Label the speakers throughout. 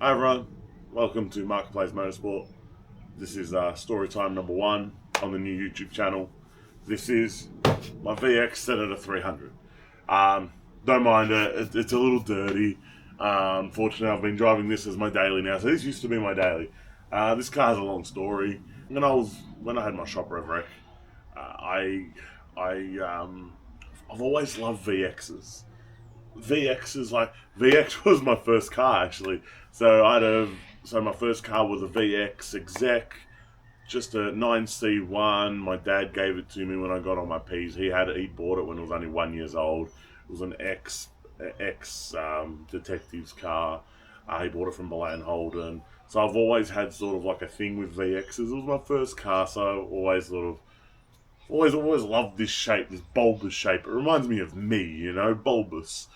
Speaker 1: Hi everyone, welcome to Marketplace Motorsport. This is story time number 1 on the new YouTube channel. This is my VX Senator 300. Don't mind it, it's a little dirty. Unfortunately, I've been driving this as my daily now, so this used to be my daily. This car has a long story. When I had my shop rev wreck, uh, I, I've always loved VXs. VX was my first car actually. So my first car was a VX exec, just a 9C1. My dad gave it to me when I got on my P's. He bought it when I was only 1 years old. It was an ex detective's car. He bought it from VX Holdens. So I've always had sort of like a thing with VXs. It was my first car, so I always sort of always loved this shape, this bulbous shape. It reminds me of me, bulbous.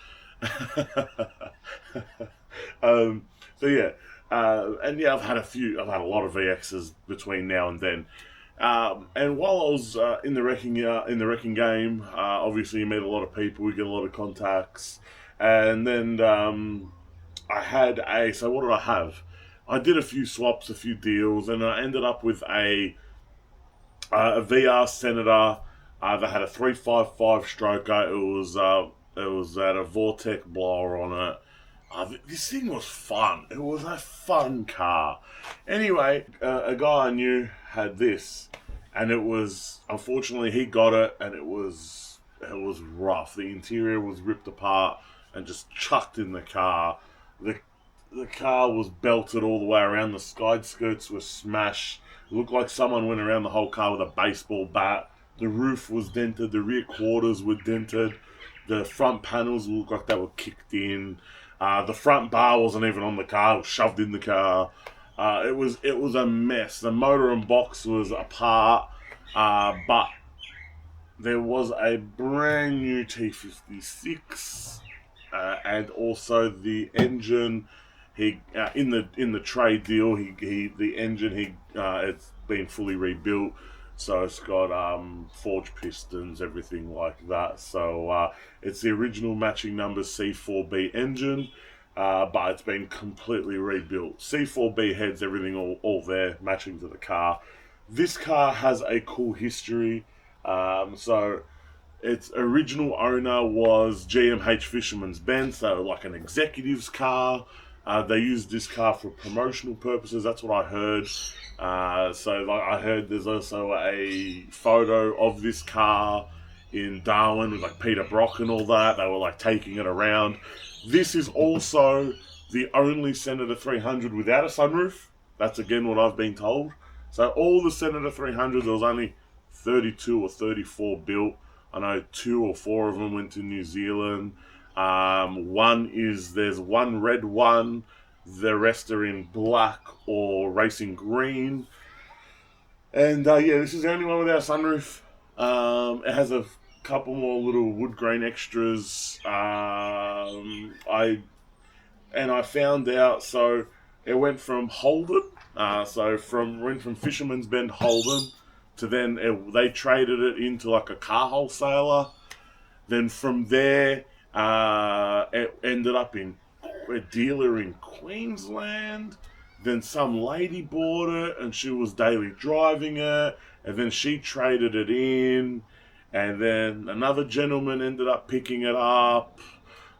Speaker 1: um, so yeah, and yeah, I've had a lot of VXs between now and then. And while I was in the wrecking game, obviously you meet a lot of people, you get a lot of contacts, and then so what did I have? I did a few swaps, a few deals, and I ended up with a VR Senator that had a 355 stroker. It was at a Vortec blower on it. This thing was fun. It was a fun car. Anyway, a guy I knew had this, and it was unfortunately he got it, and it was rough. The interior was ripped apart and just chucked in the car. The the car was belted all the way around. The side skirts were smashed. It looked like someone went around the whole car with a baseball bat. The roof was dented. The rear quarters were dented. The front panels looked like they were kicked in. The front bar wasn't even on the car. It was shoved in the car. It was a mess. The motor and box was apart, but there was a brand new T56, and also the engine. He in the trade deal. He the engine it's been fully rebuilt, so it's got forged pistons, everything like that. So it's the original matching number C4B engine. But it's been completely rebuilt. C4B heads, everything all there, matching to the car. This car has a cool history. So its original owner was GMH Fisherman's Benz, so like an executive's car. They used this car for promotional purposes. That's what I heard. I heard there's also a photo of this car in Darwin with like Peter Brock and all that. They were like taking it around. This is also the only Senator 300 without a sunroof. That's again what I've been told. So all the Senator 300s, there was only 32 or 34 built. I know 2 or 4 of them went to New Zealand. There's one red one. The rest are in black or racing green. And yeah, this is the only one without a sunroof. It has a couple more little wood grain extras. I found out, so it went from Holden, went from Fisherman's Bend Holden to they traded it into like a car wholesaler. Then from there, it ended up in a dealer in Queensland. Then some lady bought it and she was daily driving it. And then she traded it in. And then another gentleman ended up picking it up.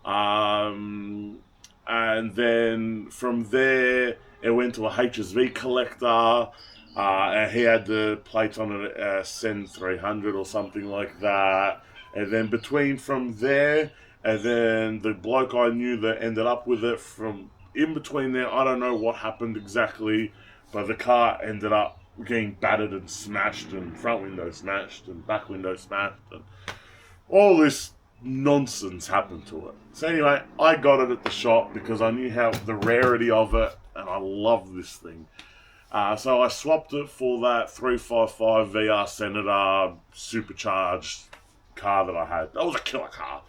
Speaker 1: And then from there, it went to a HSV collector. And he had the plates on it, Sen 300 or something like that. And then from there, and then the bloke I knew that ended up with it from in between there, I don't know what happened exactly, but the car ended up getting battered and smashed, and front window smashed, and back window smashed, and all this nonsense happened to it. So anyway, I got it at the shop because I knew how the rarity of it, and I love this thing. So I swapped it for that 355 VR Senator supercharged car that I had. That was a killer car.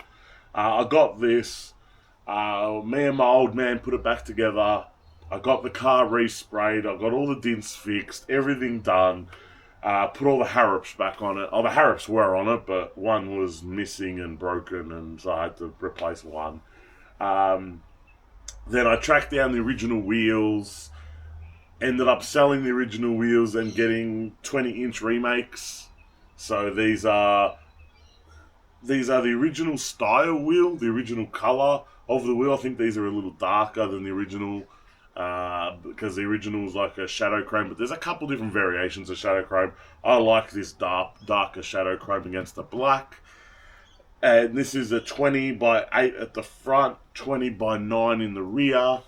Speaker 1: I got this. Me and my old man put it back together. I got the car resprayed. I got all the dents fixed. Everything done. Put all the Harrops back on it. Oh, the Harrops were on it, but one was missing and broken, and so I had to replace one. Then I tracked down the original wheels, ended up selling the original wheels and getting 20-inch remakes. So these are the original style wheel, the original color of the wheel. I think these are a little darker than the original, because the original is like a shadow chrome, but there's a couple different variations of shadow chrome. I like this darker shadow chrome against the black. And this is a 20 by 8 at the front, 20 by 9 in the rear.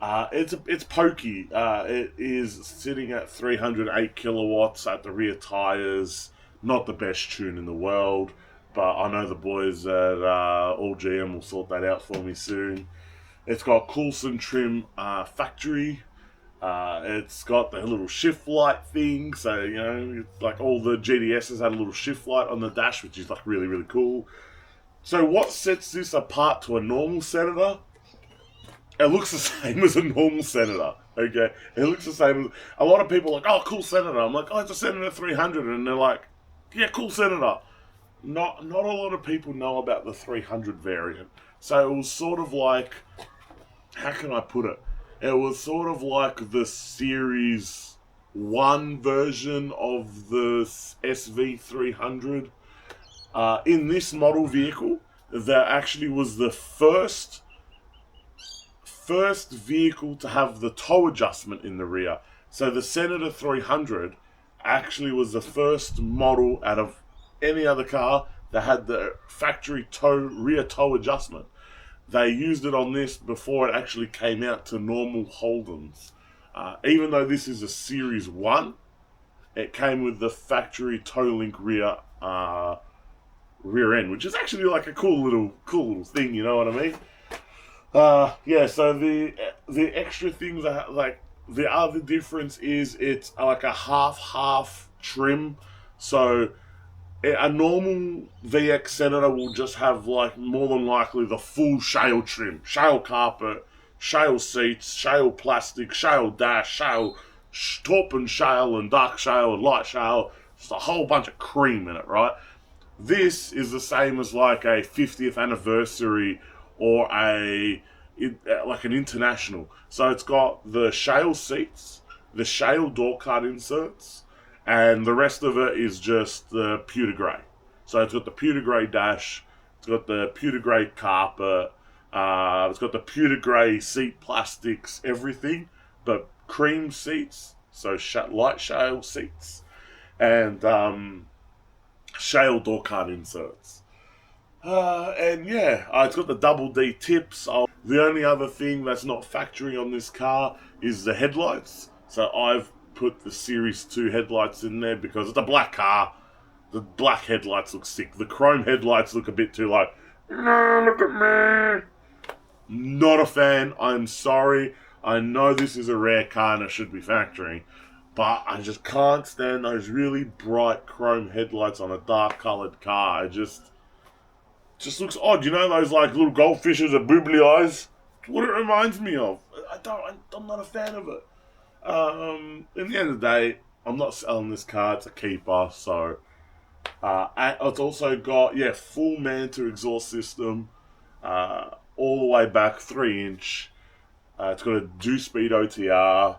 Speaker 1: It's pokey. It is sitting at 308 kilowatts at the rear tires. Not the best tune in the world, but I know the boys at All GM will sort that out for me soon. It's got Coulson trim factory. It's got the little shift light thing, so like all the GDSs had a little shift light on the dash, which is like really really cool. So what sets this apart to a normal Senator? It looks the same as a normal Senator. Okay, it looks the same. A lot of people are like, oh, cool Senator. I'm like, oh, it's a Senator 300, and they're like, yeah, cool Senator. Not a lot of people know about the 300 variant. So it was sort of like, how can I put it? It was sort of like the Series 1 version of the SV 300. In this model vehicle, that actually was the first vehicle to have the tow adjustment in the rear. So the Senator 300 actually was the first model out of any other car that had the factory rear tow adjustment. They used it on this before it actually came out to normal Holdens. Even though this is a Series 1, it came with the factory tow link rear end, which is actually like a cool little thing, you know what I mean? Yeah, so the extra things are like, the other difference is it's like a half trim. So a normal VX Senator will just have like more than likely the full shale trim, shale carpet, shale seats, shale plastic, shale dash, shale top and shale and dark shale and light shale, just a whole bunch of cream in it, right? This is the same as like a 50th anniversary or like an international. So it's got the shale seats, the shale door cut inserts, and the rest of it is just the pewter grey. So it's got the pewter grey dash, it's got the pewter grey carpet, it's got the pewter grey seat plastics, everything, but cream seats, so light shale seats, and shale door cut inserts. And yeah, it's got the double D tips. The only other thing that's not factory on this car is the headlights. So I've put the Series 2 headlights in there because it's a black car. The black headlights look sick. The chrome headlights look a bit too like, no, look at me. Not a fan. I'm sorry. I know this is a rare car and it should be factory, but I just can't stand those really bright chrome headlights on a dark coloured car. It just looks odd. You know those like little goldfishes with boobly eyes? What it reminds me of. I'm not a fan of it. In the end of the day, I'm not selling this car. It's a keeper. So and it's also got full Manta exhaust system, all the way back 3-inch. It's got a 2-speed OTR.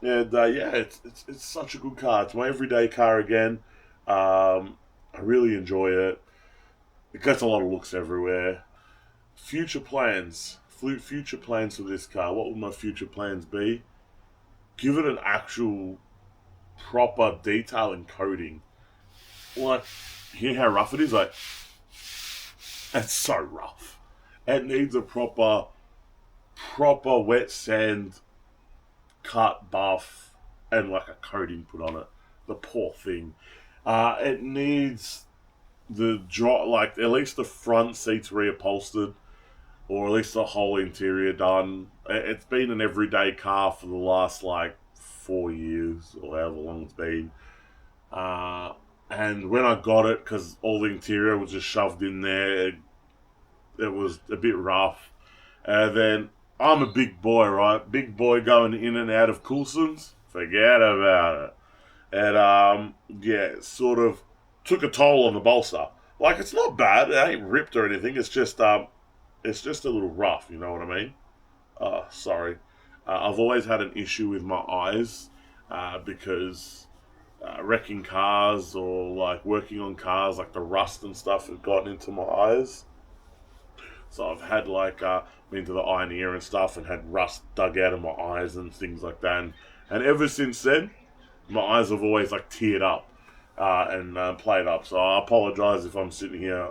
Speaker 1: And it's such a good car. It's my everyday car again. I really enjoy it. It gets a lot of looks everywhere. Future plans for this car. What would my future plans be? Give it an actual proper detail and coating. Like, hear how rough it is? Like, it's so rough. It needs a proper wet sand cut, buff, and like a coating put on it. The poor thing. It needs like at least the front seats reupholstered, or at least the whole interior done. It's been an everyday car for the last like 4 years or however long it's been. And when I got it, because all the interior was just shoved in there, it was a bit rough. And then I'm a big boy, right? Big boy going in and out of Coulsons. Forget about it. And it sort of took a toll on the bolster. Like, it's not bad. It ain't ripped or anything. It's just a little rough. You know what I mean? Sorry. I've always had an issue with my eyes because wrecking cars or like working on cars, like the rust and stuff, have gotten into my eyes. So I've had like been to the eye and ear and stuff, and had rust dug out of my eyes and things like that. And ever since then, my eyes have always like teared up and played up. So I apologise if I'm sitting here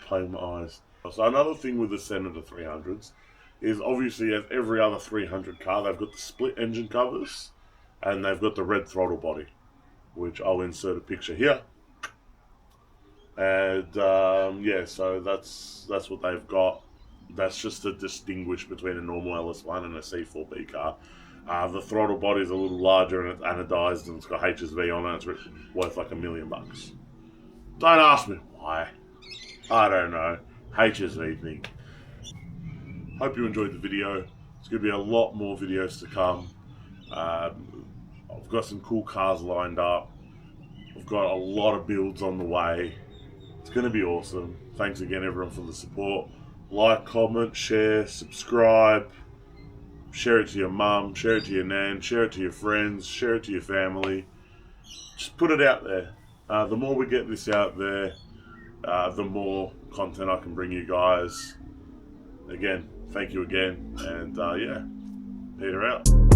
Speaker 1: playing my eyes. So another thing with the Senator 300s is obviously, as every other 300 car, they've got the split engine covers and they've got the red throttle body, which I'll insert a picture here. And yeah, so that's what they've got. That's just to distinguish between a normal LS1 and a C4B car. The throttle body is a little larger and it's anodized and it's got HSV on it. It's worth like $1 million. Don't ask me why. I don't know. HSV thing. Hope you enjoyed the video. There's going to be a lot more videos to come. I've got some cool cars lined up. I've got a lot of builds on the way. It's going to be awesome. Thanks again, everyone, for the support. Like, comment, share, subscribe. Share it to your mum, share it to your nan, share it to your friends, share it to your family. Just put it out there. The more we get this out there, the more content I can bring you guys. Again, thank you again. And yeah, Peter out.